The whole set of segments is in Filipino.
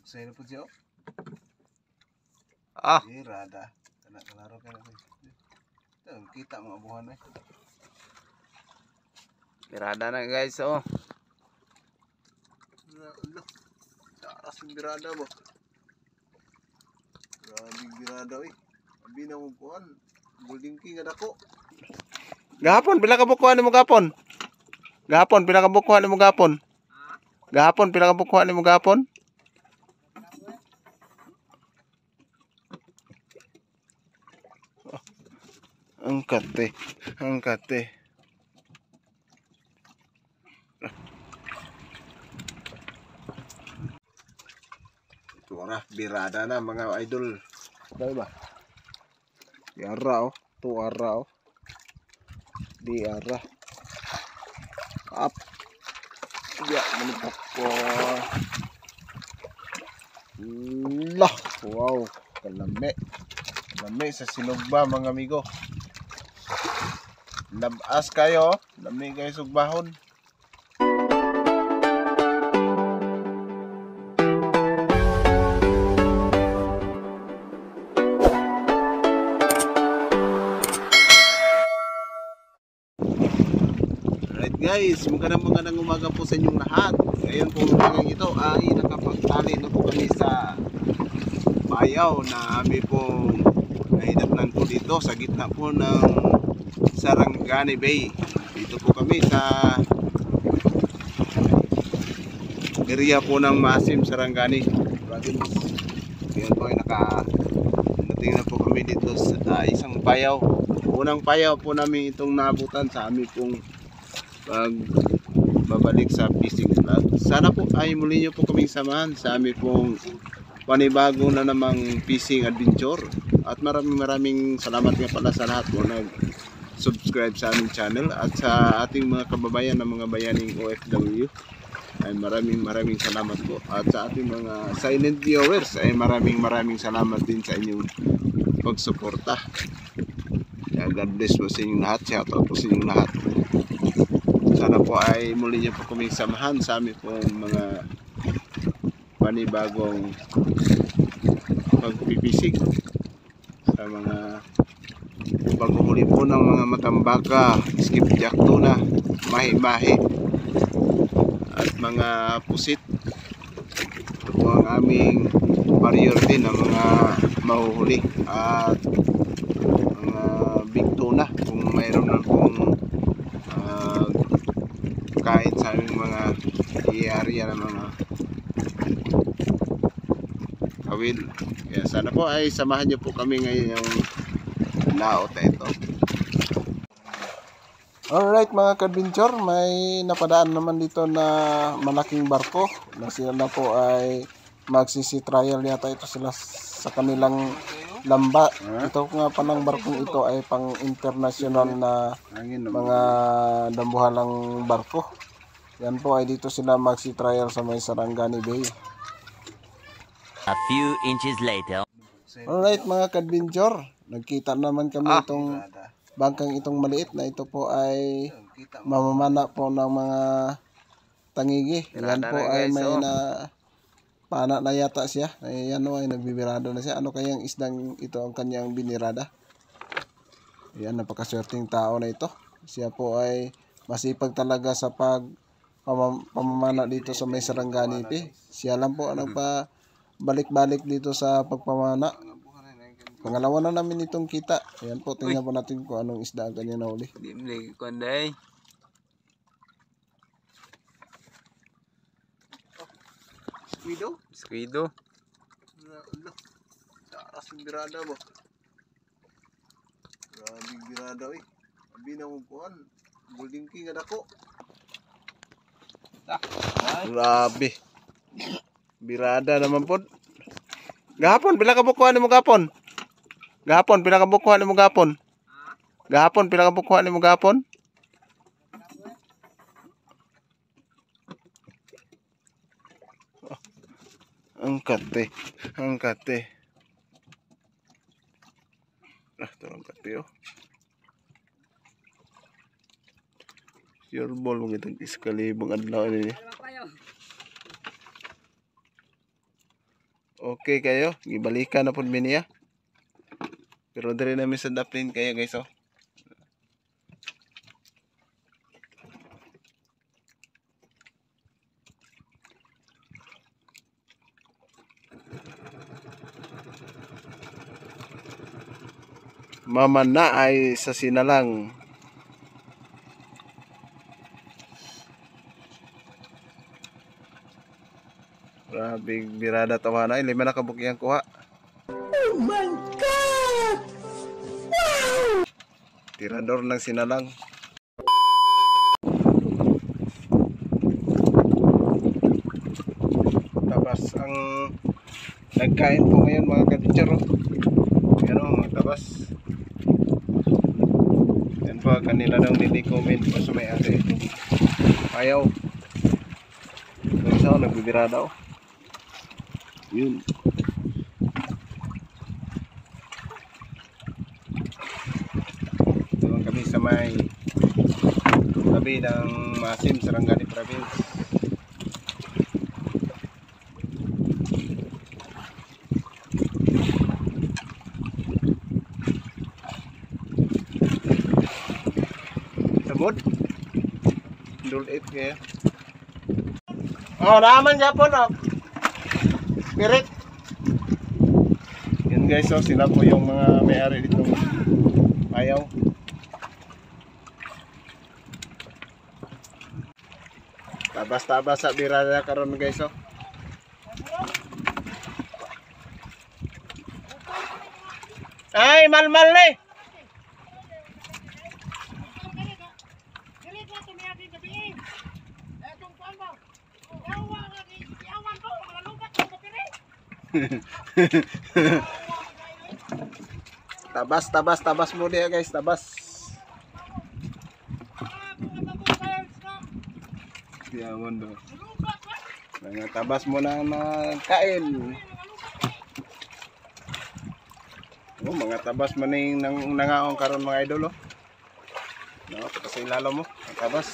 Saya po siya. Birada. Kalaro ka na. Kita mga buhan eh. Birada na guys, oh. Taas yung birada mo. Grabe birada eh. Abi na mong kuhan. Golden King ada ko. Gahapon, pila ka bukuhan ni mo gahapon? Gahapon, pila ka bukuhan ni mo gahapon? Gahapon, pila ka bukuhan ni mo gahapon? Ang kate. Ito na, birada na mga idol. Dahil ba? Yara oh. Ito ara oh. Di ara. Up. Ya, menipok ko. Lah. Wow. Kalami. Lami sa sinugba mga amigo. Labas kayo. Lami kayo sugbahon. Alright guys, magandang umaga po sa inyong lahat. Ngayon po umagang ito ay nakapagtali na po kami sa bayaw na kami pong nahinatnan po dito sa gitna po ng Sarangani Bay. Dito po kami sa area po ng Masim Sarangani Province. Ngayon po ay nadating na po kami dito sa isang payaw. Unang payaw po namin itong nabutan sa amin pong babalik sa fishing vlog. Sana po ay muli nyo po kaming samahan sa amin pong panibago na namang fishing adventure. At maraming salamat nga pala sa lahat po nag-subscribe sa aming channel at sa ating mga kababayan na mga bayaning OFW ay maraming salamat po. At sa ating mga silent viewers ay maraming salamat din sa inyong pagsuporta. God bless po sa inyong lahat. Shout out po sa inyong lahat. Sana po ay muli niyo po kaming samahan sa aming pong mga panibagong pagpipishing sa mga paghuhuli po ng mga matambaka, skipjack tuna, mahi-mahi at mga pusit. Ito po ang aming priority na mga mahuhuli at mga big tuna kung mayroon na pong kain sa aming mga i-area na mga kawil. Kaya sana po ay samahan niyo po kami ngayon yung laot na ito. Alright mga ka-adventure, may napadaan naman dito na malaking barko na sila po ay magsisi trial yata ito sila sa kanilang lamba. Ito nga palang barkong ito ay pang international na mga dambuhalang barko. Yan po ay dito sila magsi trial sa may Sarangani Bay. A few inches later. Alright mga ka-adventure, nagkita naman kami itong bangkang itong maliit na ito po ay mamamana po ng mga tangigi. Yan po ay may na pana na yata siya. Ayan o ay nagbibirado na siya. Ano kayang isdang ito ang kanyang binirada? Ayan, napakaswerteng tao na ito. Siya po ay masipag talaga sa pamamana dito sa may Sarangani Bay. Siya lang po ang nagpabalik-balik dito sa pagpamana. Pangalawa na namin itong kita. Ayan po, tingnan po natin kung anong isda ang kanya nahuli. Squido. Taas yung birada mo. Grabe birada eh. Abi na mong kuhan. Golden King ada ko. Grabe. Birada naman po. Gahapon, pila ka bukuhan ni mo gahapon? Gahapon, pila ka bukuhan ni mo gahapon? Gahapon, pila ka bukuhan ni mo gahapon? Ang kate. Ito ang kate oh. Your ball mo itong iskalibong adlaw ini. okay kayo, gibalikan na pud mi niya. Pero diri na mi sa daplin kayo guys oh. Mama na ay sa sinalang. Grabe birada tawana ay lima na kabukyang kuha. Oh my god. Wow! Tirador ng sinalang. Tabas ang nagkain po ngayon mga kabinchar oh. Yan oh, mga tabas. Yan po kanila nang nilikomen po sa may ari. Ayaw. So nagbibirada oh. Yun. Doon kami sa may tabi ng Masim, Sarangani Province. Sabod? Dulit kaya. Oh, naman Japon oh. Spirit. Yan guys, so sila po yung mga may-ari dito. Ayaw. Tabas-tabas sa birada karon guys oh. Ay, mal-mal ni. Tabas mo dia guys, tabas. Yaman do. Mga tabas mo na kain. Oh, mga tabas man ning nangaon karon mga idol oh. No, kasi lalo mo, tabas.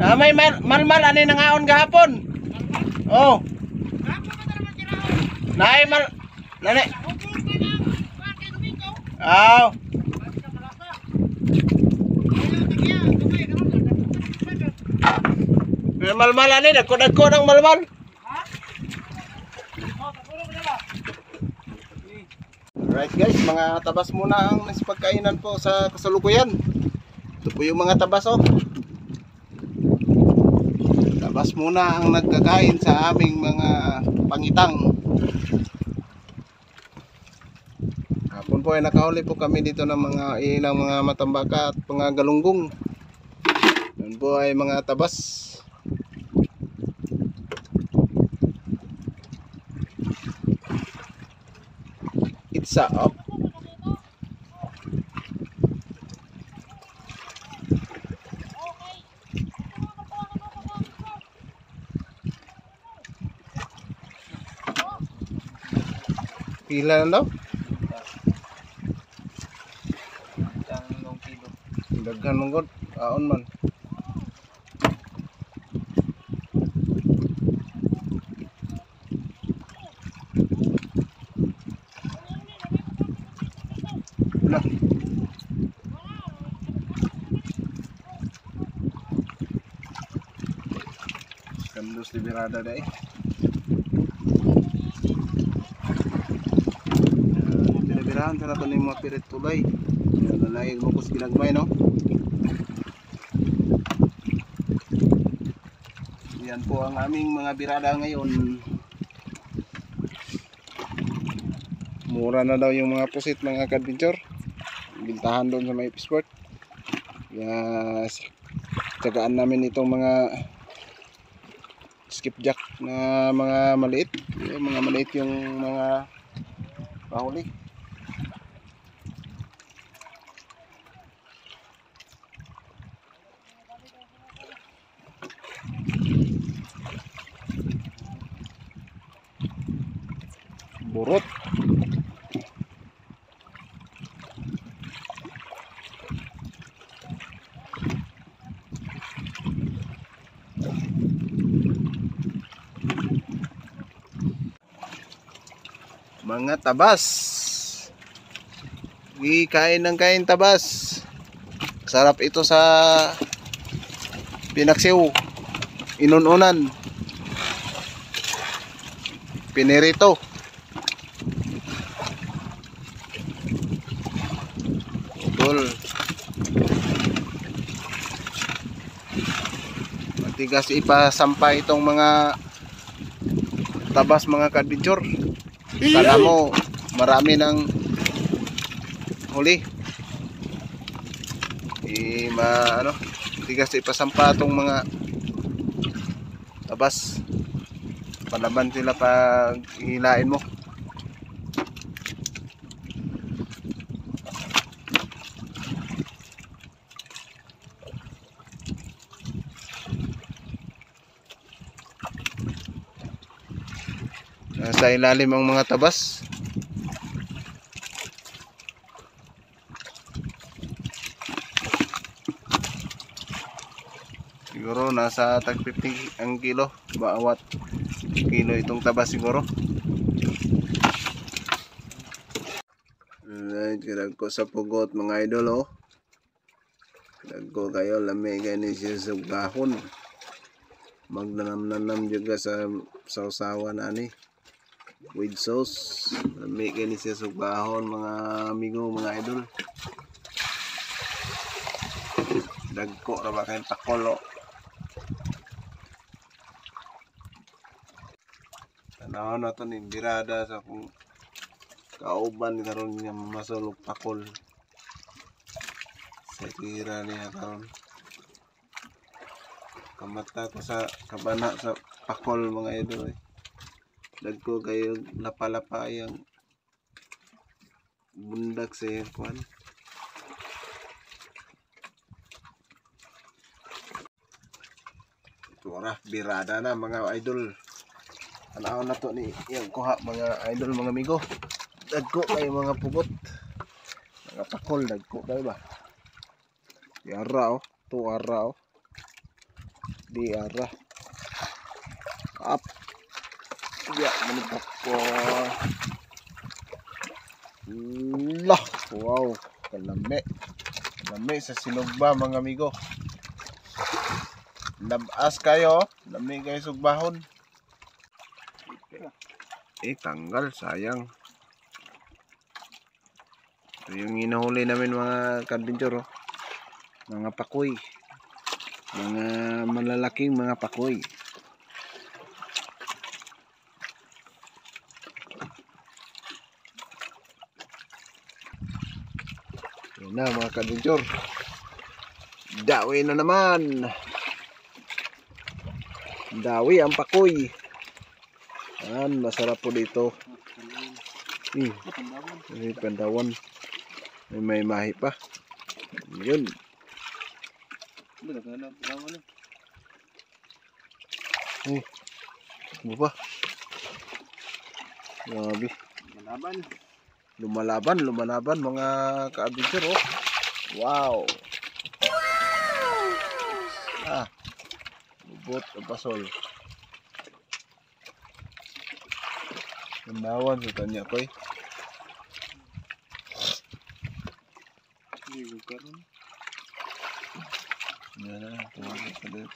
Ah, may mal ani nangaon gahapon. Oh. Nay mal nani. Aw. Mal ani dagko ng malmal. Alright guys, mga tabas muna ang pagkainan po sa kasalukuyan. Ito po yung mga tabas oh. Tabas muna ang nagkakain sa aming mga pangitang. Hapon po ay nakahuli po kami dito ng mga ilang mga matambaka at mga galunggong. Yan po ay mga tabas. It's up. Pila na daw? Daghan mong god, aon man. Lah. Kandos liberada dai. Birahan sa nato ng mga pirit tulay. Lalay mo kus ginagmay no. Yan po ang aming mga birada ngayon. Mura na daw yung mga pusit mga ka-adventure. Bintahan doon sa may sport. Yes. Tsagaan namin itong mga skipjack na mga maliit. Yung mga maliit yung mga pahuli. Burot. Mga tabas. Kain ng kain tabas. Sarap ito sa pinaksiw, inununan, pinirito. Utol. Matigas ipasampay itong mga tabas mga ka-adventure. Kala mo marami ng huli. Tigas ipasampa itong mga tabas. Palaban sila pag hilain mo. Nasa ilalim ang mga tabas. Siguro nasa tag 50 ang kilo, bawat kilo itong tabas siguro. Alright, ko sa pugot mga idol, oh. Ko kayo lami gani siya sa gahon. Magdanam-nanam juga sa sausawan ani with sauce. Lami gani siya sa gahon mga amigo, mga idol. Dagko ra ba kay takolo. Tanaw na to ni birada sa kung kauban karon niya masulog pakol. Sa tira niya karon. Kamata ko sa kabana sa pakol mga idol. Dagko kayo lapalapa yang bundak sa kuan. Ora birada na mga idol. Tanaw na to ni yang kuha mga idol, mga amigo. Dagko kayo mga pugot. Mga pakol dagko kayo ba? Di ara oh, to ara oh. Di ara. Up. Ya, manipak ko. Lah, wow, kalami. Kalami sa sinugba mga amigo. Labas kayo, lami kayo sugbahon. Tanggal, sayang. Ito yung inahuli namin mga ka-adventure, oh. Mga pakoy. Mga malalaking mga pakoy. Yan na mga ka-adventure. Dawi na naman. Dawi ang pakoy. Yan, masarap po dito. May pandawan. May mahi pa. Yun. Ano ba? Grabe. Lumalaban mga ka-adventure, oh. Wow. Lubot ang pasol. Pandawan sa tanya ko, eh. Yan na, tuwagin ka din.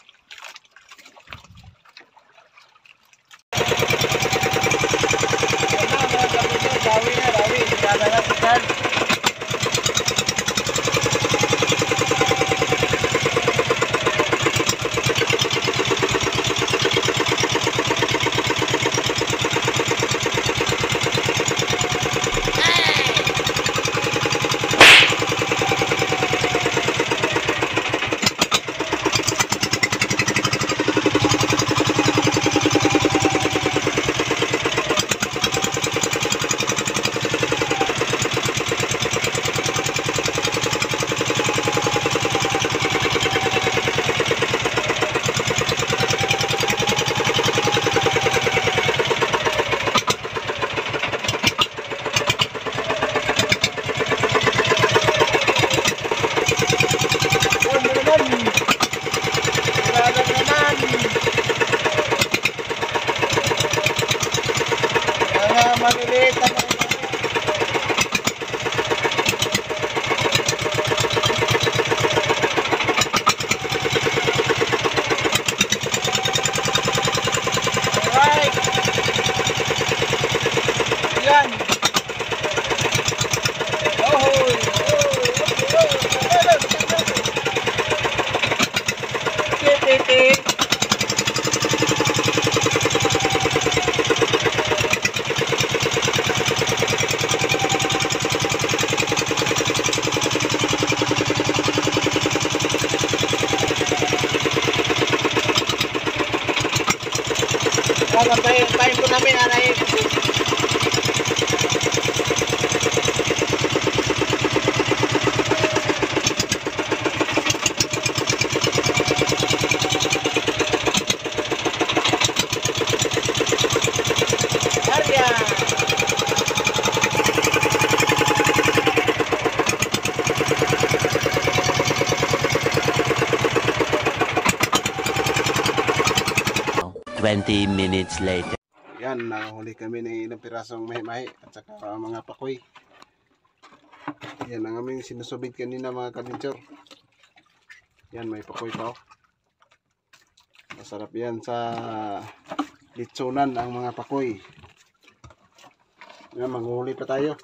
Maliliit Tayo po namin, anay. Arya! 20 minutes later. Yan, nahuli kami ng ilang pirasong mahi-mahi at saka mga pakoy. Yan ang aming sinusubid kanina mga kabinchor. Yan, may pakoy pa oh. Masarap yan sa litsunan ang mga pakoy. Yan, manghuli pa tayo.